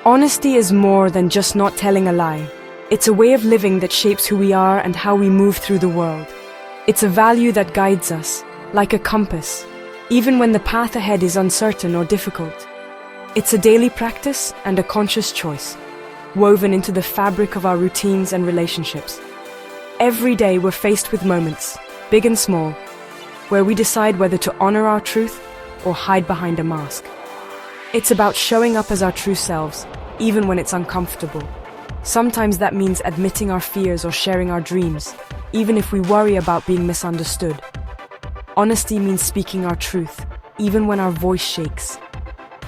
Honesty is more than just not telling a lie. It's a way of living that shapes who we are and how we move through the world. It's a value that guides us, like a compass, even when the path ahead is uncertain or difficult. It's a daily practice and a conscious choice, woven into the fabric of our routines and relationships. Every day we're faced with moments, big and small, where we decide whether to honor our truth or hide behind a mask. It's about showing up as our true selves, even when it's uncomfortable. Sometimes that means admitting our fears or sharing our dreams, even if we worry about being misunderstood. Honesty means speaking our truth, even when our voice shakes.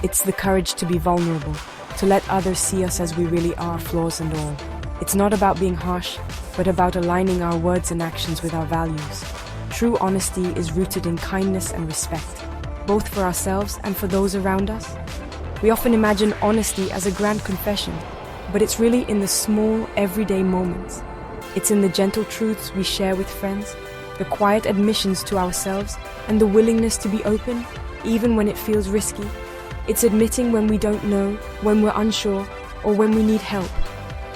It's the courage to be vulnerable, to let others see us as we really are, flaws and all. It's not about being harsh, but about aligning our words and actions with our values. True honesty is rooted in kindness and respect, both for ourselves and for those around us. We often imagine honesty as a grand confession, but it's really in the small, everyday moments. It's in the gentle truths we share with friends, the quiet admissions to ourselves, and the willingness to be open, even when it feels risky. It's admitting when we don't know, when we're unsure, or when we need help.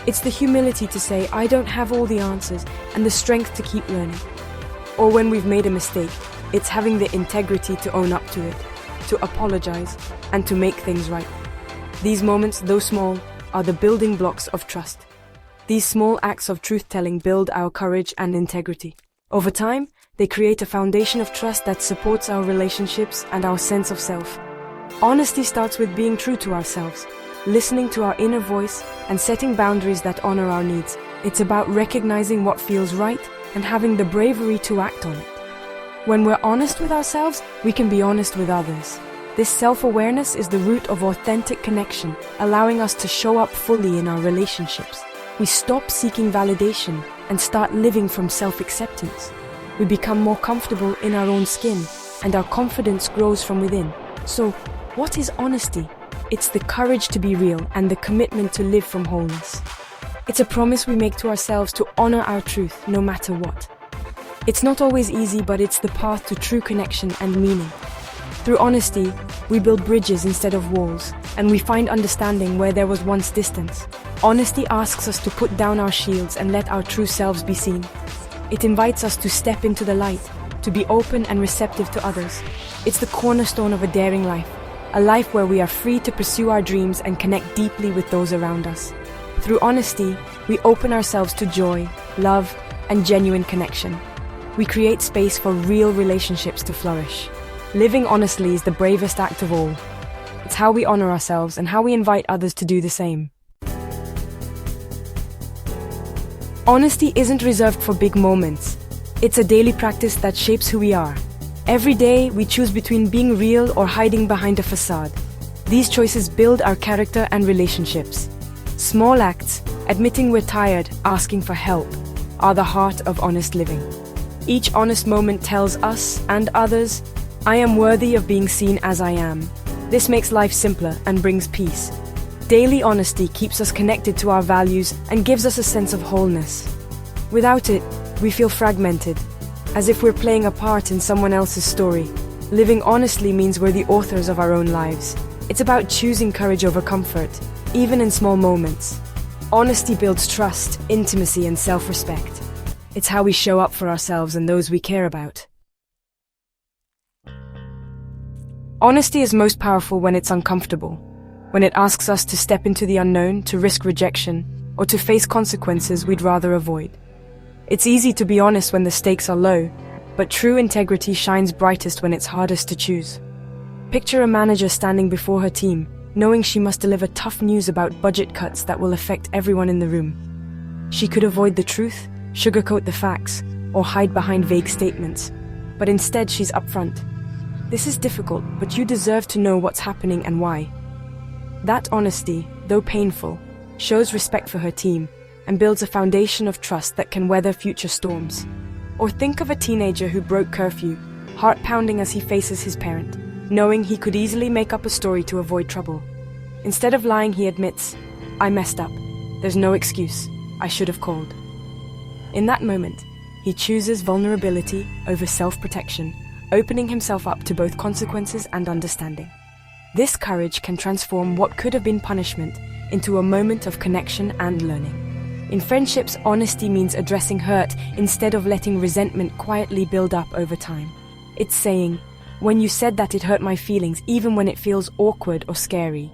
It's the humility to say, I don't have all the answers, and the strength to keep learning. Or when we've made a mistake, it's having the integrity to own up to it, to apologize, and to make things right. These moments, though small, are the building blocks of trust. These small acts of truth-telling build our courage and integrity. Over time, they create a foundation of trust that supports our relationships and our sense of self. Honesty starts with being true to ourselves, listening to our inner voice, and setting boundaries that honor our needs. It's about recognizing what feels right and having the bravery to act on it. When we're honest with ourselves, we can be honest with others. This self-awareness is the root of authentic connection, allowing us to show up fully in our relationships. We stop seeking validation and start living from self-acceptance. We become more comfortable in our own skin, and our confidence grows from within. So, what is honesty? It's the courage to be real and the commitment to live from wholeness. It's a promise we make to ourselves to honor our truth no matter what. It's not always easy, but it's the path to true connection and meaning. Through honesty, we build bridges instead of walls, and we find understanding where there was once distance. Honesty asks us to put down our shields and let our true selves be seen. It invites us to step into the light, to be open and receptive to others. It's the cornerstone of a daring life, a life where we are free to pursue our dreams and connect deeply with those around us. Through honesty, we open ourselves to joy, love, and genuine connection. We create space for real relationships to flourish. Living honestly is the bravest act of all. It's how we honor ourselves and how we invite others to do the same. Honesty isn't reserved for big moments. It's a daily practice that shapes who we are. Every day, we choose between being real or hiding behind a facade. These choices build our character and relationships. Small acts, admitting we're tired, asking for help, are the heart of honest living. Each honest moment tells us and others, I am worthy of being seen as I am. This makes life simpler and brings peace. Daily honesty keeps us connected to our values and gives us a sense of wholeness. Without it, we feel fragmented, as if we're playing a part in someone else's story. Living honestly means we're the authors of our own lives. It's about choosing courage over comfort, even in small moments. Honesty builds trust, intimacy, and self-respect. It's how we show up for ourselves and those we care about. Honesty is most powerful when it's uncomfortable, when it asks us to step into the unknown, to risk rejection, or to face consequences we'd rather avoid. It's easy to be honest when the stakes are low, but true integrity shines brightest when it's hardest to choose. Picture a manager standing before her team, knowing she must deliver tough news about budget cuts that will affect everyone in the room. She could avoid the truth, sugarcoat the facts, or hide behind vague statements, but instead she's upfront. This is difficult, but you deserve to know what's happening and why. That honesty, though painful, shows respect for her team and builds a foundation of trust that can weather future storms. Or think of a teenager who broke curfew, heart pounding as he faces his parent, knowing he could easily make up a story to avoid trouble. Instead of lying, he admits, I messed up. There's no excuse. I should have called. In that moment, he chooses vulnerability over self-protection, opening himself up to both consequences and understanding. This courage can transform what could have been punishment into a moment of connection and learning. In friendships, honesty means addressing hurt instead of letting resentment quietly build up over time. It's saying, "When you said that, it hurt my feelings, even when it feels awkward or scary."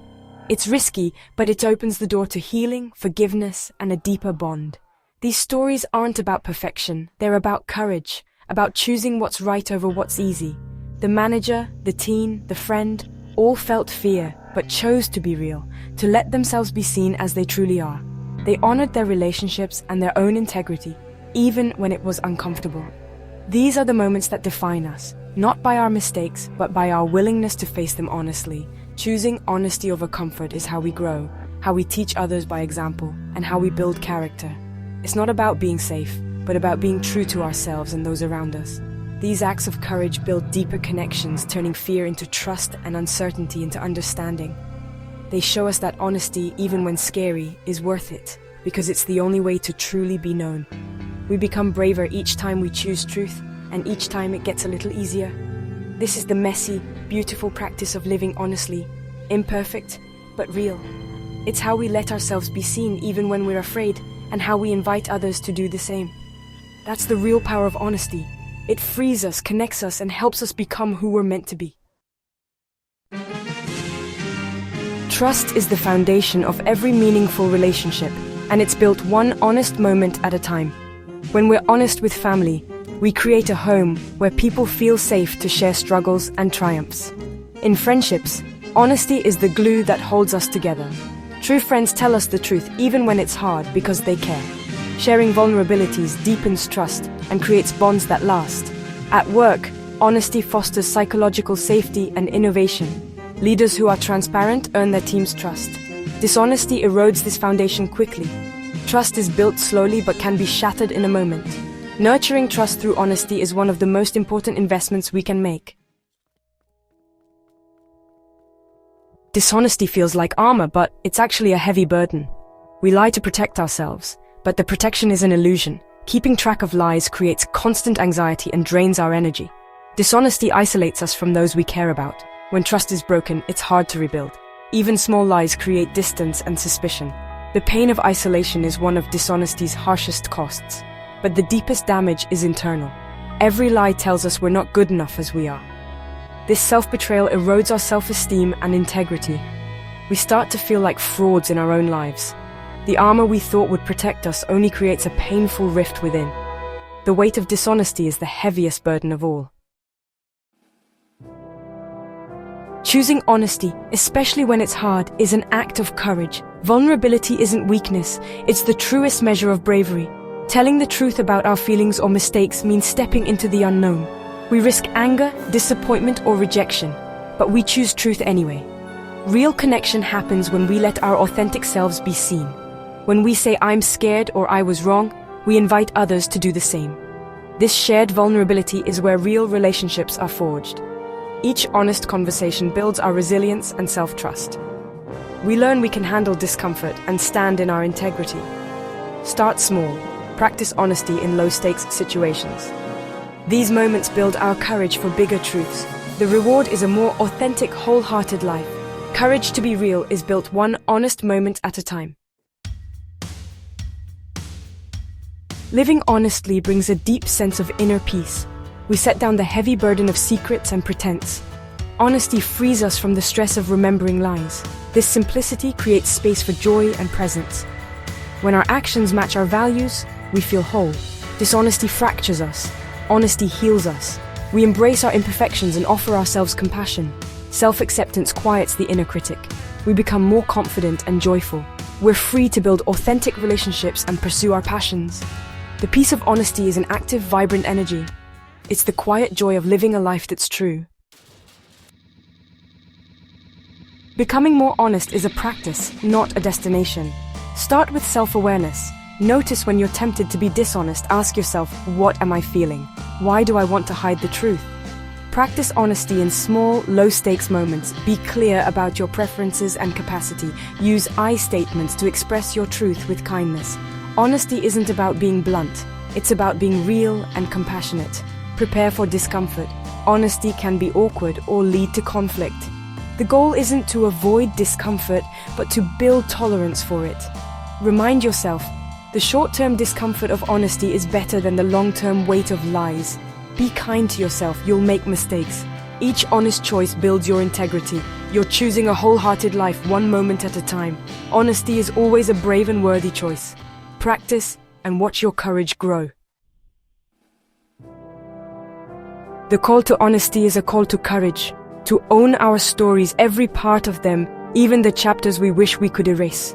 It's risky, but it opens the door to healing, forgiveness, and a deeper bond. These stories aren't about perfection, they're about courage, about choosing what's right over what's easy. The manager, the teen, the friend, all felt fear, but chose to be real, to let themselves be seen as they truly are. They honored their relationships and their own integrity, even when it was uncomfortable. These are the moments that define us, not by our mistakes, but by our willingness to face them honestly. Choosing honesty over comfort is how we grow, how we teach others by example, and how we build character. It's not about being safe, but about being true to ourselves and those around us. These acts of courage build deeper connections, turning fear into trust and uncertainty into understanding. They show us that honesty, even when scary, is worth it, because it's the only way to truly be known. We become braver each time we choose truth, and each time it gets a little easier. This is the messy, beautiful practice of living honestly, imperfect, but real. It's how we let ourselves be seen even when we're afraid, and how we invite others to do the same. That's the real power of honesty. It frees us, connects us, and helps us become who we're meant to be. Trust is the foundation of every meaningful relationship, and it's built one honest moment at a time. When we're honest with family, we create a home where people feel safe to share struggles and triumphs. In friendships, honesty is the glue that holds us together. True friends tell us the truth even when it's hard because they care. Sharing vulnerabilities deepens trust and creates bonds that last. At work, honesty fosters psychological safety and innovation. Leaders who are transparent earn their team's trust. Dishonesty erodes this foundation quickly. Trust is built slowly but can be shattered in a moment. Nurturing trust through honesty is one of the most important investments we can make. Dishonesty feels like armor, but it's actually a heavy burden. We lie to protect ourselves, but the protection is an illusion. Keeping track of lies creates constant anxiety and drains our energy. Dishonesty isolates us from those we care about. When trust is broken, it's hard to rebuild. Even small lies create distance and suspicion. The pain of isolation is one of dishonesty's harshest costs. But the deepest damage is internal. Every lie tells us we're not good enough as we are. This self-betrayal erodes our self-esteem and integrity. We start to feel like frauds in our own lives. The armor we thought would protect us only creates a painful rift within. The weight of dishonesty is the heaviest burden of all. Choosing honesty, especially when it's hard, is an act of courage. Vulnerability isn't weakness, it's the truest measure of bravery. Telling the truth about our feelings or mistakes means stepping into the unknown. We risk anger, disappointment, or rejection, but we choose truth anyway. Real connection happens when we let our authentic selves be seen. When we say, "I'm scared" or "I was wrong," we invite others to do the same. This shared vulnerability is where real relationships are forged. Each honest conversation builds our resilience and self-trust. We learn we can handle discomfort and stand in our integrity. Start small. Practice honesty in low-stakes situations. These moments build our courage for bigger truths. The reward is a more authentic, wholehearted life. Courage to be real is built one honest moment at a time. Living honestly brings a deep sense of inner peace. We set down the heavy burden of secrets and pretense. Honesty frees us from the stress of remembering lies. This simplicity creates space for joy and presence. When our actions match our values, we feel whole. Dishonesty fractures us. Honesty heals us. We embrace our imperfections and offer ourselves compassion. Self-acceptance quiets the inner critic. We become more confident and joyful. We're free to build authentic relationships and pursue our passions. The peace of honesty is an active, vibrant energy. It's the quiet joy of living a life that's true. Becoming more honest is a practice, not a destination. Start with self-awareness. Notice when you're tempted to be dishonest. Ask yourself, what am I feeling? Why do I want to hide the truth? Practice honesty in small, low-stakes moments. Be clear about your preferences and capacity. Use I statements to express your truth with kindness. Honesty isn't about being blunt. It's about being real and compassionate. Prepare for discomfort. Honesty can be awkward or lead to conflict. The goal isn't to avoid discomfort, but to build tolerance for it. Remind yourself, the short-term discomfort of honesty is better than the long-term weight of lies. Be kind to yourself, you'll make mistakes. Each honest choice builds your integrity. You're choosing a wholehearted life one moment at a time. Honesty is always a brave and worthy choice. Practice and watch your courage grow. The call to honesty is a call to courage, to own our stories, every part of them, even the chapters we wish we could erase.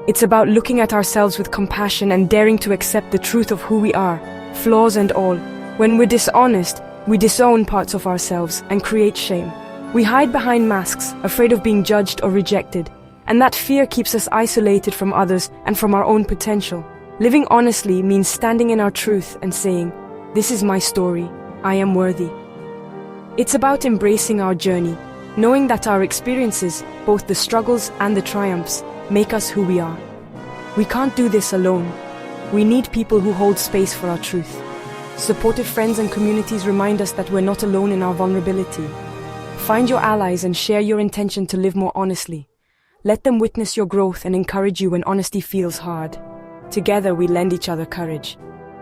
It's about looking at ourselves with compassion and daring to accept the truth of who we are, flaws and all. When we're dishonest, we disown parts of ourselves and create shame. We hide behind masks, afraid of being judged or rejected, and that fear keeps us isolated from others and from our own potential. Living honestly means standing in our truth and saying, "This is my story, I am worthy." It's about embracing our journey, knowing that our experiences, both the struggles and the triumphs, make us who we are. We can't do this alone. We need people who hold space for our truth. Supportive friends and communities remind us that we're not alone in our vulnerability. Find your allies and share your intention to live more honestly. Let them witness your growth and encourage you when honesty feels hard. Together we lend each other courage.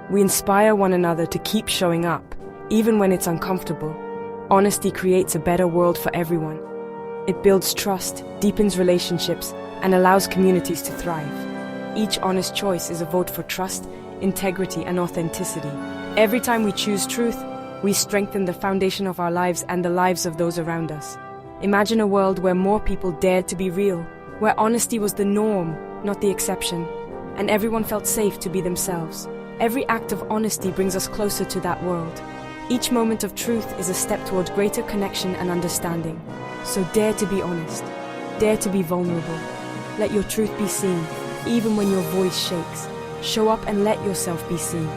We inspire one another to keep showing up, even when it's uncomfortable. Honesty creates a better world for everyone. It builds trust, deepens relationships, and allows communities to thrive. Each honest choice is a vote for trust, integrity, and authenticity. Every time we choose truth, we strengthen the foundation of our lives and the lives of those around us. Imagine a world where more people dared to be real, where honesty was the norm, not the exception, and everyone felt safe to be themselves. Every act of honesty brings us closer to that world. Each moment of truth is a step toward greater connection and understanding. So dare to be honest. Dare to be vulnerable. Let your truth be seen, even when your voice shakes. Show up and let yourself be seen.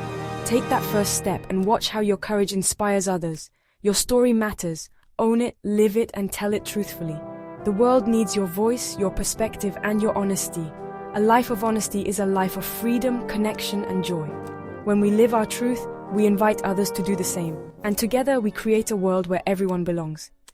Take that first step and watch how your courage inspires others. Your story matters. Own it, live it, and tell it truthfully. The world needs your voice, your perspective, and your honesty. A life of honesty is a life of freedom, connection, and joy. When we live our truth, we invite others to do the same. And together we create a world where everyone belongs.